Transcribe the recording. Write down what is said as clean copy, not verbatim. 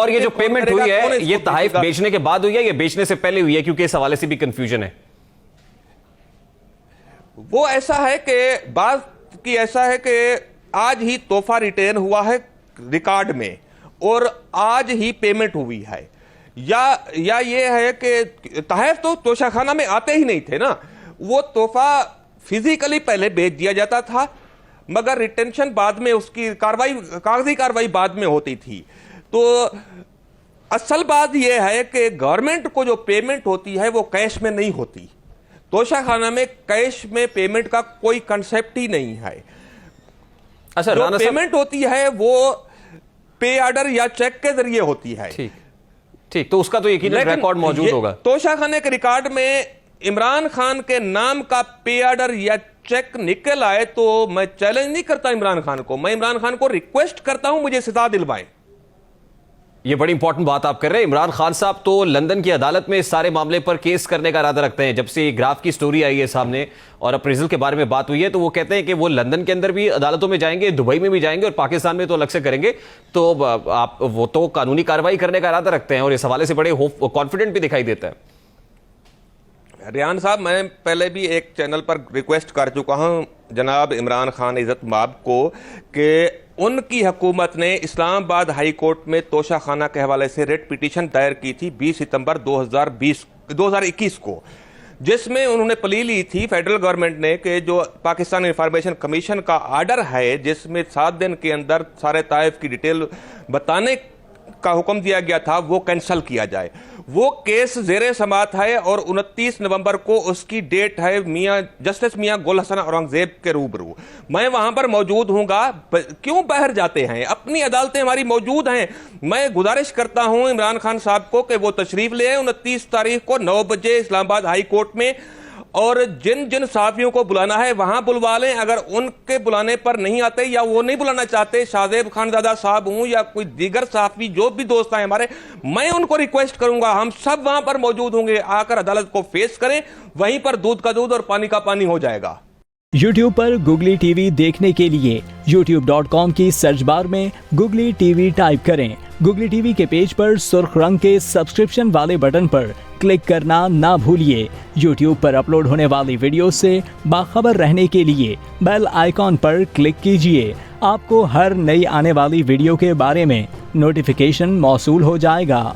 और ये जो पेमेंट हुई है ये तहफ बेचने के बाद हुई है, ये बेचने से पहले हुई है? क्योंकि इस हवाले से भी कंफ्यूजन है। वो ऐसा है कि बात की ऐसा है कि आज ही तोहफा रिटर्न हुआ है रिकॉर्ड में और आज ही पेमेंट हुई है, या ये है कि तहफ तो तोशाखाना में आते ही नहीं थे ना, वो तोहफा फिजिकली पहले बेच दिया जाता था मगर रिटेंशन बाद में, उसकी कार्रवाई, कागजी कार्रवाई बाद में होती थी। तो असल बात यह है कि गवर्नमेंट को जो पेमेंट होती है वो कैश में नहीं होती। तोशाखाना में कैश में पेमेंट का कोई कंसेप्ट ही नहीं है। अच्छा, जो पेमेंट होती है वो पे ऑर्डर या चेक के जरिए होती है। ठीक, तो उसका तो यकीनन रिकॉर्ड मौजूद होगा। तोशाखाने के रिकॉर्ड में इमरान खान के नाम का पे ऑर्डर या चेक निकल आए तो मैं चैलेंज नहीं करता इमरान खान को, मैं इमरान खान को रिक्वेस्ट करता हूं मुझे सजा दिलवाएं। ये बड़ी इंपॉर्टेंट बात आप कर रहे हैं। इमरान खान साहब तो लंदन की अदालत में इस सारे मामले पर केस करने का इरादा रखते हैं। जब से ग्राफ की स्टोरी आई है सामने और अप्रेजल के बारे में बात हुई है तो वो कहते हैं कि वो लंदन के अंदर भी अदालतों में जाएंगे, दुबई में भी जाएंगे और पाकिस्तान में तो अलग से करेंगे। तो आप वो तो कानूनी कार्रवाई करने का इरादा रखते हैं और इस हवाले से बड़े कॉन्फिडेंट भी दिखाई देता है। रियान साहब, मैं पहले भी एक चैनल पर रिक्वेस्ट कर चुका हूं जनाब इमरान खान इज़्ज़त माब को कि उनकी हुकूमत ने इस्लामाबाद हाई कोर्ट में तोशाखाना के हवाले से रिट पिटीशन दायर की थी 20 सितंबर 2021 को, जिसमें उन्होंने प्ली ली थी फेडरल गवर्नमेंट ने कि जो पाकिस्तान इंफॉर्मेशन कमीशन का आर्डर है जिसमें 7 दिन के अंदर सारे ताइफ की डिटेल बताने का हुक्म दिया गया था वो कैंसिल किया जाए। वो केस ज़ेरे समात है और 29 नवंबर को उसकी डेट है जस्टिस मियां गुल हसन औरंगजेब के रूबरू। मैं वहां पर मौजूद हूँगा। क्यों बाहर जाते हैं? अपनी अदालतें हमारी मौजूद हैं। मैं गुजारिश करता हूं इमरान खान साहब को कि वो तशरीफ ले आए 29 तारीख को 9 बजे इस्लामाबाद हाई कोर्ट में, और जिन जिन साफियों को बुलाना है वहां बुलवा लें। अगर उनके बुलाने पर नहीं आते या वो नहीं बुलाना चाहते, शाहजेब खानजादा साहब हूं या कोई दीगर साफी जो भी दोस्त हैं हमारे, मैं उनको रिक्वेस्ट करूंगा, हम सब वहां पर मौजूद होंगे, आकर अदालत को फेस करें। वहीं पर दूध का दूध और पानी का पानी हो जाएगा। YouTube पर गुगली टीवी देखने के लिए youtube.com की सर्च बार में गुगली टीवी टाइप करें। गुगली टीवी के पेज पर सुर्ख रंग के सब्सक्रिप्शन वाले बटन पर क्लिक करना ना भूलिए। YouTube पर अपलोड होने वाली वीडियो से बाखबर रहने के लिए बेल आइकॉन पर क्लिक कीजिए। आपको हर नई आने वाली वीडियो के बारे में नोटिफिकेशन मौसूल हो जाएगा।